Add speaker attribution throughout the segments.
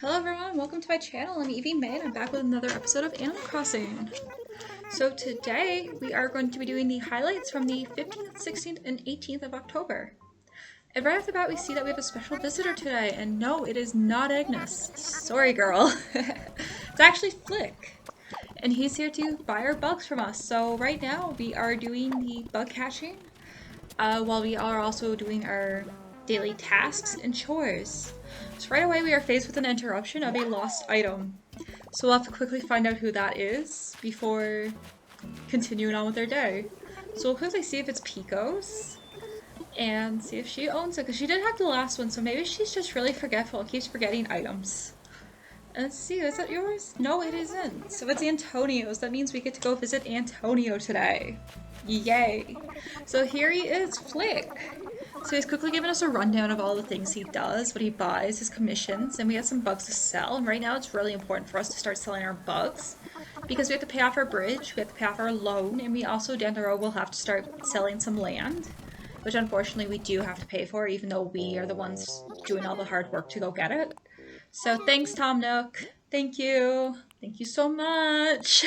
Speaker 1: Hello everyone, welcome to my channel. I'm Evie May and I'm back with another episode of Animal Crossing. So today we are going to be doing the highlights from the 15th, 16th, and 18th of October. And right off the bat we see that we have a special visitor today, and no, it is not Agnes. Sorry girl. It's actually Flick. And he's here to buy our bugs from us. So right now we are doing the bug catching while we are also doing our daily tasks and chores. So right away we are faced with an interruption of a lost item. So we'll have to quickly find out who that is before continuing on with our day. So we'll quickly see if it's Pico's and see if she owns it, because she did have the last one, so maybe she's just really forgetful and keeps forgetting items. And let's see, is that yours? No, it isn't. So it's Antonio's. That means we get to go visit Antonio today. Yay! So here he is, Flick. So he's quickly giving us a rundown of all the things he does, what he buys, his commissions, and we have some bugs to sell. And right now it's really important for us to start selling our bugs because we have to pay off our bridge, we have to pay off our loan, and we also down the road will have to start selling some land, which unfortunately we do have to pay for, even though we are the ones doing all the hard work to go get it. So thanks, Tom Nook. Thank you. Thank you so much.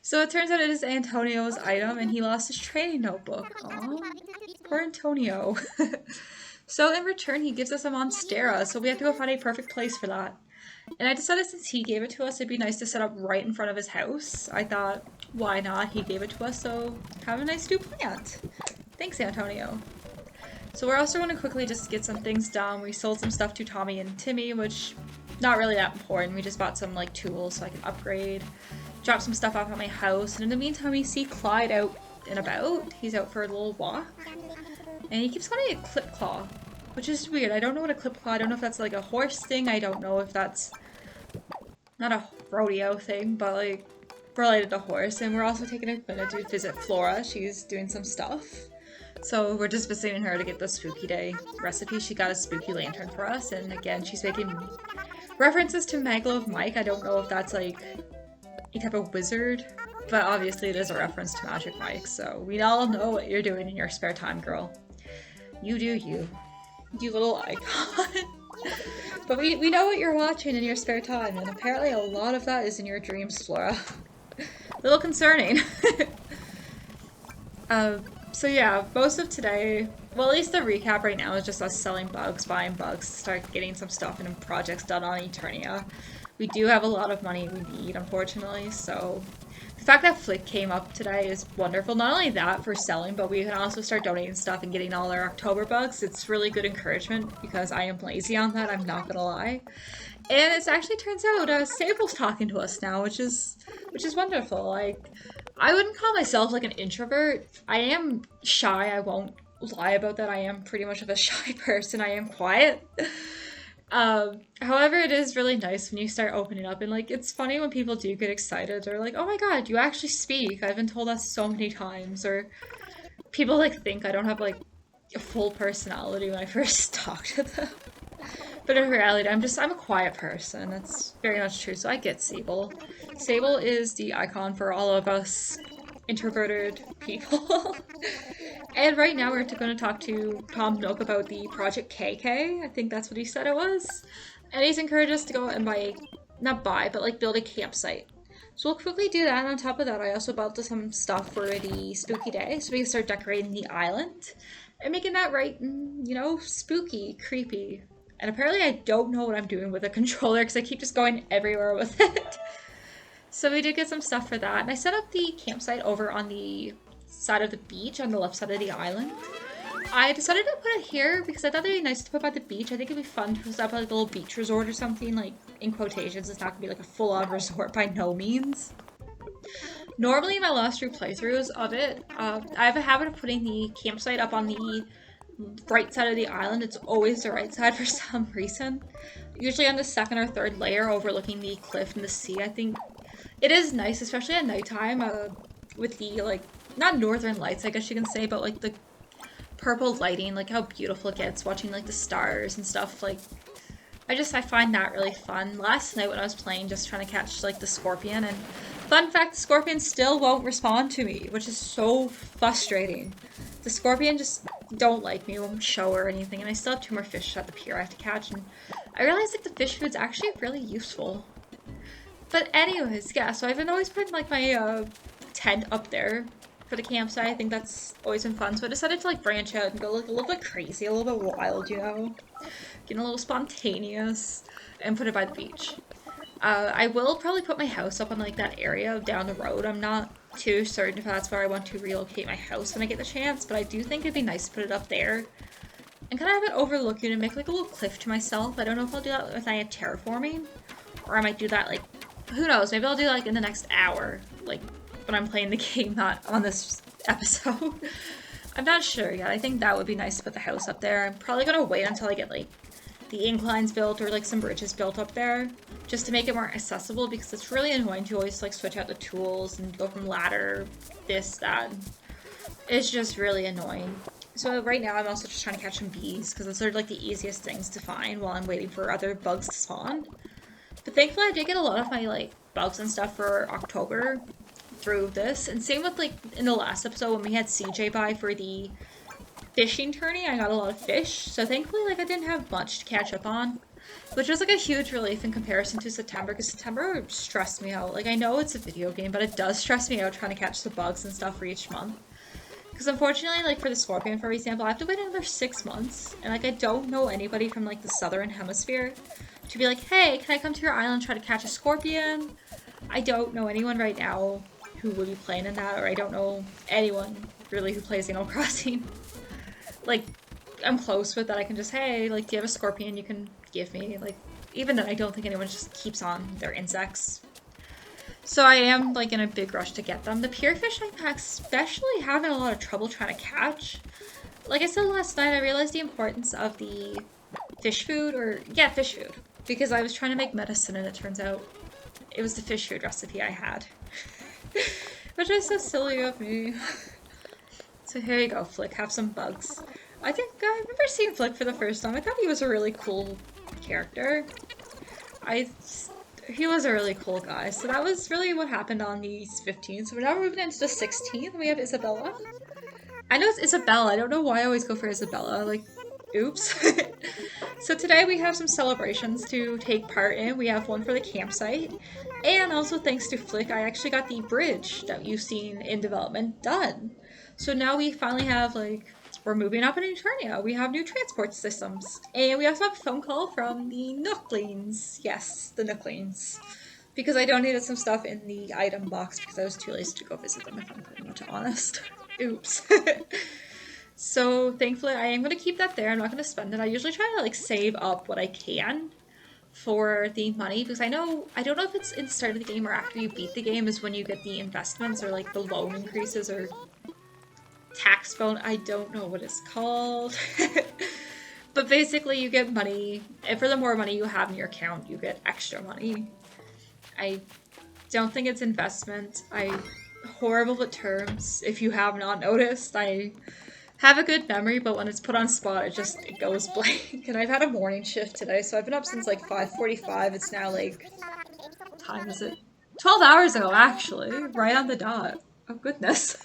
Speaker 1: So it turns out it is Antonio's item, and he lost his training notebook. Aww. Poor Antonio. So in return, he gives us a Monstera, so we have to go find a perfect place for that. And I decided since he gave it to us, it'd be nice to set up right in front of his house. I thought, why not? He gave it to us, so have a nice new plant. Thanks, Antonio. So we're also going to quickly just get some things done. We sold some stuff to Tommy and Timmy, which not really that important. We just bought some like tools so I can upgrade. Drop some stuff off at my house, and in the meantime we see Clyde out and about. He's out for a little walk, and he keeps calling it a clip claw, which is weird. I don't know what a clip claw, I don't know if that's like a horse thing, I don't know if that's not a rodeo thing, but like related to horse. And we're also taking a minute to visit Flora. She's doing some stuff, so we're just visiting her to get the spooky day recipe. She got a spooky lantern for us, and again she's making references to Maglove Mike. I don't know if that's like a type of wizard, but obviously it is a reference to Magic Mike, so we all know what you're doing in your spare time, girl. You do you. You little icon. But we know what you're watching in your spare time, and apparently a lot of that is in your dreams, Flora. Little concerning. So yeah, most of today, well at least the recap right now is just us selling bugs, buying bugs, start getting some stuff and projects done on Eternia. We do have a lot of money we need, unfortunately, so the fact that Flick came up today is wonderful. Not only that for selling, but we can also start donating stuff and getting all our October bugs. It's really good encouragement because I am lazy on that, I'm not gonna lie. And it actually turns out Sable's talking to us now, which is wonderful. Like, I wouldn't call myself like an introvert. I am shy, I won't lie about that. I am pretty much of a shy person. I am quiet. However, it is really nice when you start opening up, and like it's funny when people do get excited. They're like, oh my god, you actually speak. I've been told that so many times. Or people like think I don't have like a full personality when I first talk to them. But in reality, I'm a quiet person. That's very much true. So I get Sable. Sable is the icon for all of us introverted people. And right now we're going to talk to Tom Nook about the Project KK. I think that's what he said it was. And he's encouraged us to go and but like build a campsite. So we'll quickly do that, and on top of that I also bought some stuff for the spooky day, so we can start decorating the island and making that right, you know, spooky, creepy. And apparently I don't know what I'm doing with a controller because I keep just going everywhere with it. So we did get some stuff for that, and I set up the campsite over on the side of the beach, on the left side of the island. I decided to put it here because I thought it'd be nice to put by the beach. I think it'd be fun to set up like a little beach resort or something, like in quotations. It's not gonna be like a full-on resort by no means. Normally in my last few playthroughs of it, I have a habit of putting the campsite up on the right side of the island. It's always the right side for some reason. Usually on the second or third layer overlooking the cliff and the sea. I think it is nice, especially at nighttime, with the, like, not northern lights, I guess you can say, but, like, the purple lighting, like, how beautiful it gets, watching, like, the stars and stuff, like, I find that really fun. Last night when I was playing, just trying to catch, like, the scorpion, and fun fact, the scorpion still won't respond to me, which is so frustrating. the scorpion just don't like me, won't show or anything, and I still have 2 more fish at the pier I have to catch, and I realized like the fish food's actually really useful. But anyways, yeah, so I've been always putting like my tent up there for the campsite. I think that's always been fun, so I decided to like branch out and go like a little bit crazy, a little bit wild, you know? Getting a little spontaneous, and put it by the beach. I will probably put my house up on like that area down the road. I'm not too certain if that's where I want to relocate my house when I get the chance, but I do think it'd be nice to put it up there. And kind of have it overlooking and make like a little cliff to myself. I don't know if I'll do that if I have terraforming, or I might do that like, who knows, maybe I'll do that like in the next hour, like when I'm playing the game, not on this episode. I'm not sure yet. I think that would be nice to put the house up there. I'm probably gonna wait until I get like the inclines built or like some bridges built up there, just to make it more accessible, because it's really annoying to always like switch out the tools and go from ladder, this, that. It's just really annoying. So right now I'm also just trying to catch some bees, because those are like the easiest things to find while I'm waiting for other bugs to spawn. But thankfully I did get a lot of my like bugs and stuff for October through this, and same with like in the last episode when we had CJ by for the fishing tourney, I got a lot of fish, so thankfully like I didn't have much to catch up on, which was like a huge relief in comparison to September, because September stressed me out. Like, I know it's a video game, but it does stress me out trying to catch the bugs and stuff for each month. Because unfortunately, like for the scorpion, for example, I have to wait another 6 months, and like I don't know anybody from like the southern hemisphere to be like, hey, can I come to your island and try to catch a scorpion? I don't know anyone right now who would be playing in that, or I don't know anyone really who plays Animal Crossing. Like, I'm close with that I can just, hey, like, do you have a scorpion you can give me? Like, even then, I don't think anyone just keeps on their insects. So I am, like, in a big rush to get them. The pierfish I'm especially having a lot of trouble trying to catch. Like I said last night, I realized the importance of the fish food, fish food. Because I was trying to make medicine, and it turns out it was the fish food recipe I had. Which is so silly of me. So here you go, Flick, have some bugs. I think I remember seeing Flick for the first time. I thought he was a really cool character. He was a really cool guy. So that was really what happened on the 15th. So we're now moving into the 16th. We have Isabella. I know it's Isabella. I don't know why I always go for Isabella. Like, oops. So today we have some celebrations to take part in. We have one for the campsite. And also thanks to Flick, I actually got the bridge that you've seen in development done. So now we finally have, like, we're moving up in Eternia. We have new transport systems. And we also have a phone call from the Nooklings. Yes, the Nooklings. Because I donated some stuff in the item box because I was too lazy to go visit them, if I'm pretty much honest. Oops. So thankfully I am going to keep that there. I'm not going to spend it. I usually try to, like, save up what I can for the money, because I don't know if it's in the start of the game or after you beat the game is when you get the investments or, like, the loan increases or tax bone. I don't know what it's called. But basically you get money, and for the more money you have in your account, you get extra money. I don't think it's investment. I'm horrible with terms, if you have not noticed. I have a good memory, but when it's put on spot, it goes blank. And I've had a morning shift today, so I've been up since like 5:45. It's now like, what time is it? 12 hours ago, actually. Right on the dot. Oh, goodness.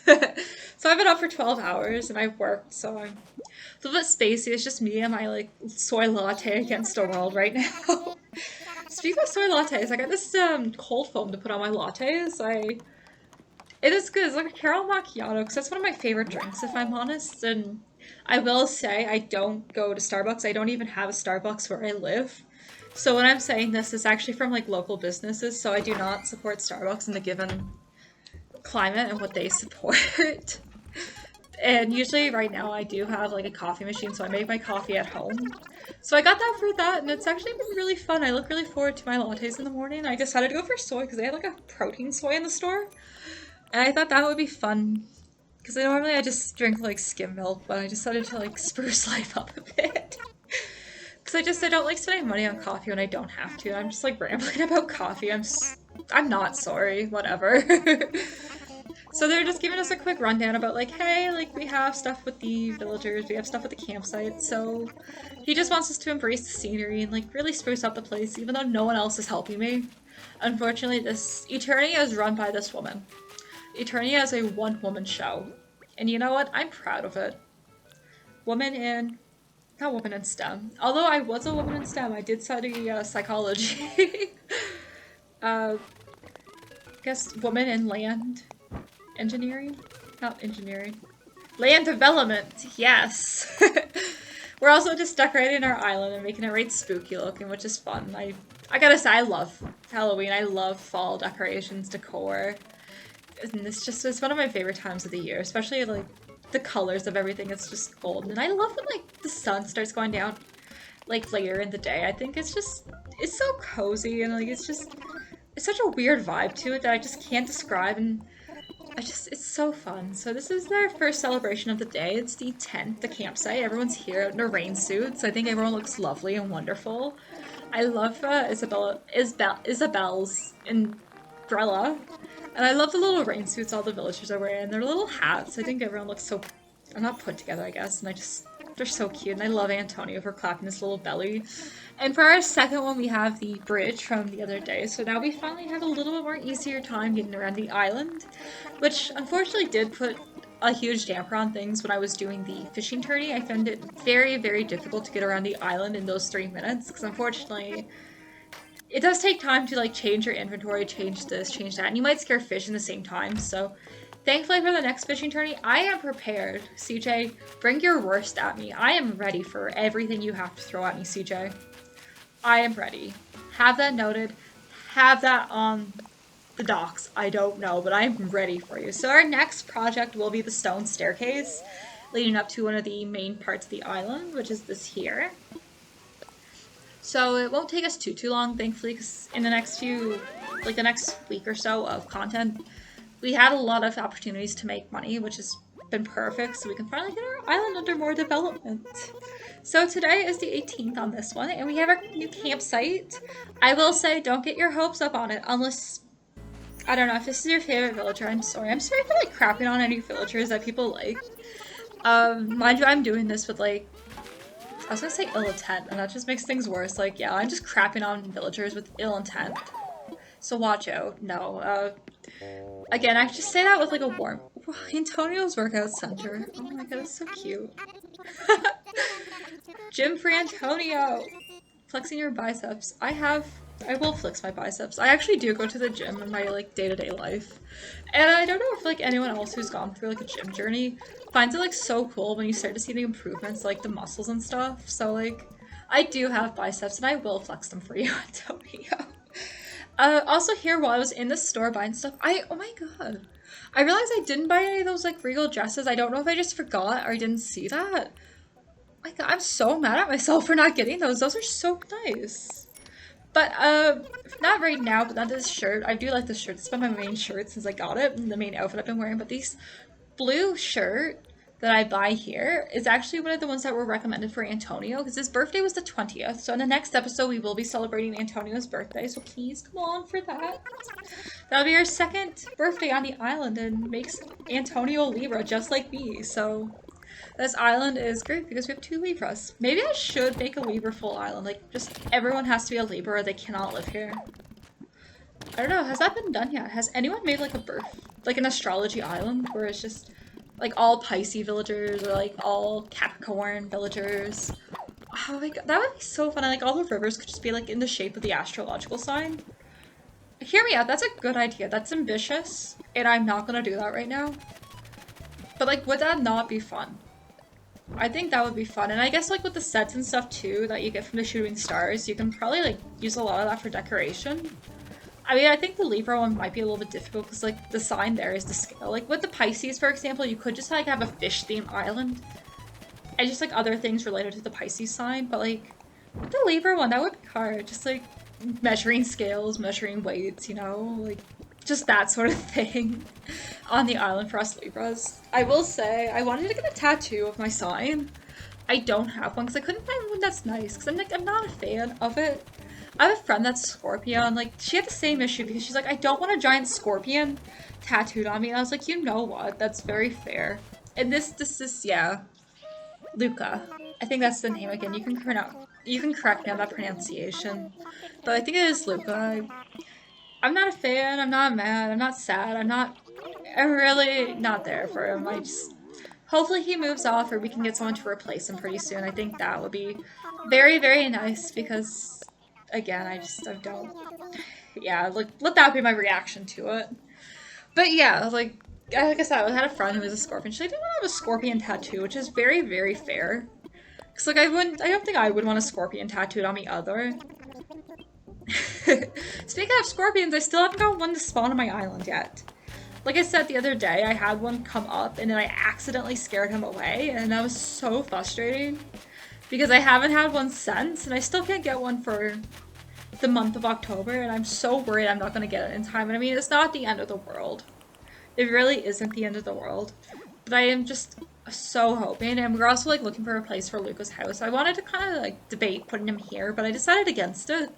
Speaker 1: So I've been up for 12 hours, and I've worked, so I'm a little bit spacey. It's just me and my, like, soy latte against the world right now. Speaking of soy lattes, I got this cold foam to put on my lattes. It is good. It's like a caramel macchiato, because that's one of my favorite drinks, if I'm honest. And I will say, I don't go to Starbucks. I don't even have a Starbucks where I live. So when I'm saying this, it's actually from, like, local businesses, so I do not support Starbucks in the given climate and what they support. And usually right now I do have, like, a coffee machine, so I make my coffee at home. So I got that for that, and it's actually been really fun. I look really forward to my lattes in the morning. I decided to go for soy because they had, like, a protein soy in the store. And I thought that would be fun. Because normally I just drink, like, skim milk, but I decided to, like, spruce life up a bit. Because I don't like spending money on coffee when I don't have to. I'm just, like, rambling about coffee. I'm not sorry. Whatever. So they're just giving us a quick rundown about, like, hey, like, we have stuff with the villagers, we have stuff with the campsite, so he just wants us to embrace the scenery and, like, really spruce up the place, even though no one else is helping me. Unfortunately, this Eternia is run by this woman. Eternia is a one-woman show. And you know what? I'm proud of it. Not woman in STEM. Although I was a woman in STEM, I did study psychology. I guess woman in land engineering? Not engineering. Land development, yes. We're also just decorating our island and making it right spooky looking, which is fun. I gotta say, I love Halloween. I love fall decorations, decor. And it's one of my favorite times of the year, especially like the colors of everything. It's just golden. And I love when like the sun starts going down like later in the day. I think it's so cozy and like it's such a weird vibe to it that I just can't describe, and it's so fun. So this is their first celebration of the day. It's the tent, the campsite. Everyone's here in their rain suits. I think everyone looks lovely and wonderful. I love Isabel's umbrella. And I love the little rain suits all the villagers are wearing. Their little hats. I think everyone looks so, I'm not put together, I guess. And they're so cute. And I love Antonio for clapping his little belly. And for our second one, we have the bridge from the other day. So now we finally have a little bit more easier time getting around the island, which unfortunately did put a huge damper on things when I was doing the fishing tourney. I found it very, very difficult to get around the island in those 3 minutes, because unfortunately, it does take time to like change your inventory, change this, change that, and you might scare fish in the same time. So thankfully for the next fishing tourney, I am prepared. CJ, bring your worst at me. I am ready for everything you have to throw at me, CJ. I am ready. Have that noted. Have that on the docks. I don't know, but I'm ready for you. So our next project will be the stone staircase leading up to one of the main parts of the island, which is this here. So it won't take us too long, thankfully, because in the next the next week or so of content, we had a lot of opportunities to make money, which has been perfect, so we can finally get our island under more development. So today is the 18th on this one, and we have our new campsite. I will say, don't get your hopes up on it, unless, I don't know, if this is your favorite villager, I'm sorry. I'm sorry for, like, crapping on any villagers that people like. Mind you, I'm doing this with, like, I was gonna say ill intent, and that just makes things worse. Like, yeah, I'm just crapping on villagers with ill intent. So watch out. No, again, I just say that with like a warm... Antonio's workout center. Oh my god, it's so cute. Gym for Antonio! Flexing your biceps. I will flex my biceps. I actually do go to the gym in my like day-to-day life. And I don't know if like anyone else who's gone through like a gym journey finds it like so cool when you start to see the improvements, like the muscles and stuff. So like, I do have biceps and I will flex them for you, Antonio. Also here, while I was in the store buying stuff, oh my god. I realized I didn't buy any of those like regal dresses. I don't know if I just forgot or I didn't see that. My god, I'm so mad at myself for not getting those. Those are so nice. But, not right now, but not this shirt. I do like this shirt. It's been my main shirt since I got it, and the main outfit I've been wearing. But these blue shirt that I buy here is actually one of the ones that were recommended for Antonio, because his birthday was the 20th. So in the next episode, we will be celebrating Antonio's birthday, so please come on for that. That'll be our second birthday on the island, and makes Antonio a Libra, just like me, so... This island is great because we have 2 Libras. Maybe I should make a Libra full island. Like, just everyone has to be a Libra or they cannot live here. I don't know, has that been done yet? Has anyone made like an astrology island where it's just like all Pisces villagers or like all Capricorn villagers? Oh my god, that would be so fun. And like all the rivers could just be like in the shape of the astrological sign. Hear me out, that's a good idea. That's ambitious, and I'm not gonna do that right now. But like, would that not be fun? I think that would be fun, and I guess like with the sets and stuff too that you get from the shooting stars, you can probably like use a lot of that for decoration. I mean, I think the Libra one might be a little bit difficult because like the sign there is the scale. Like with the Pisces, for example, you could just like have a fish themed island and just like other things related to the Pisces sign, but like with the Libra one, that would be hard. Just like measuring scales, measuring weights, you know, like just that sort of thing on the island for us Libras. I will say, I wanted to get a tattoo of my sign. I don't have one because I couldn't find one that's nice because I'm not a fan of it. I have a friend that's Scorpio and like she had the same issue because she's like, I don't want a giant scorpion tattooed on me. And I was like, you know what? That's very fair. And this is, yeah, Luca. I think that's the name again. You can correct me on that pronunciation. But I think it is Luca. I'm not a fan, I'm not mad, I'm not sad, I'm really not there for him. hopefully he moves off or we can get someone to replace him pretty soon. I think that would be very, very nice because, again, I don't, yeah, like, let that be my reaction to it. But yeah, like I said, I had a friend who was a scorpion. She didn't have a scorpion tattoo, which is very, very fair. Cause like I don't think I would want a scorpion tattooed on me either. Speaking of scorpions, I still haven't got one to spawn on my island yet. Like I said the other day, I had one come up and then I accidentally scared him away, and that was so frustrating because I haven't had one since, and I still can't get one for the month of October, and I'm so worried I'm not going to get it in time. And I mean, it's not the end of the world. It really isn't the end of the world. But I am just so hoping, and we're also like looking for a place for Luca's house. I wanted to kind of like debate putting him here, but I decided against it.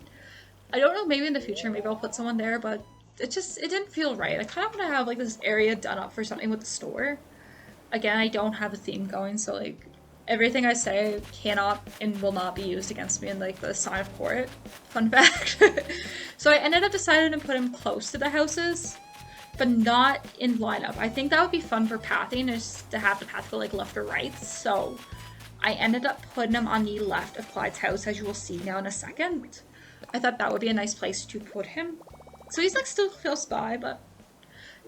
Speaker 1: I don't know, maybe in the future, maybe I'll put someone there, but it didn't feel right. I kind of want to have like this area done up for something with the store. Again, I don't have a theme going, so like everything I say cannot and will not be used against me in like the sign of court. Fun fact. So I ended up deciding to put him close to the houses, but not in lineup. I think that would be fun for pathing, is to have the path go like left or right. So I ended up putting him on the left of Clyde's house, as you will see now in a second. I thought that would be a nice place to put him. So he's like still close by, but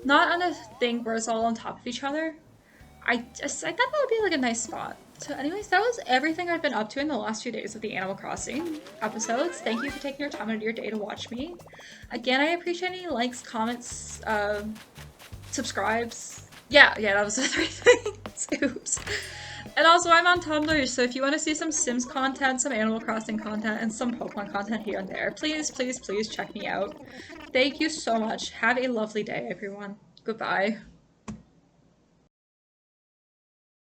Speaker 1: not on a thing where it's all on top of each other. I thought that would be like a nice spot. So anyways, that was everything I've been up to in the last few days of the Animal Crossing episodes. Thank you for taking your time out of your day to watch me. Again, I appreciate any likes, comments, subscribes. Yeah, that was the 3 things. Oops. And also, I'm on Tumblr, so if you want to see some Sims content, some Animal Crossing content, and some Pokemon content here and there, please, please, please check me out. Thank you so much. Have a lovely day, everyone. Goodbye.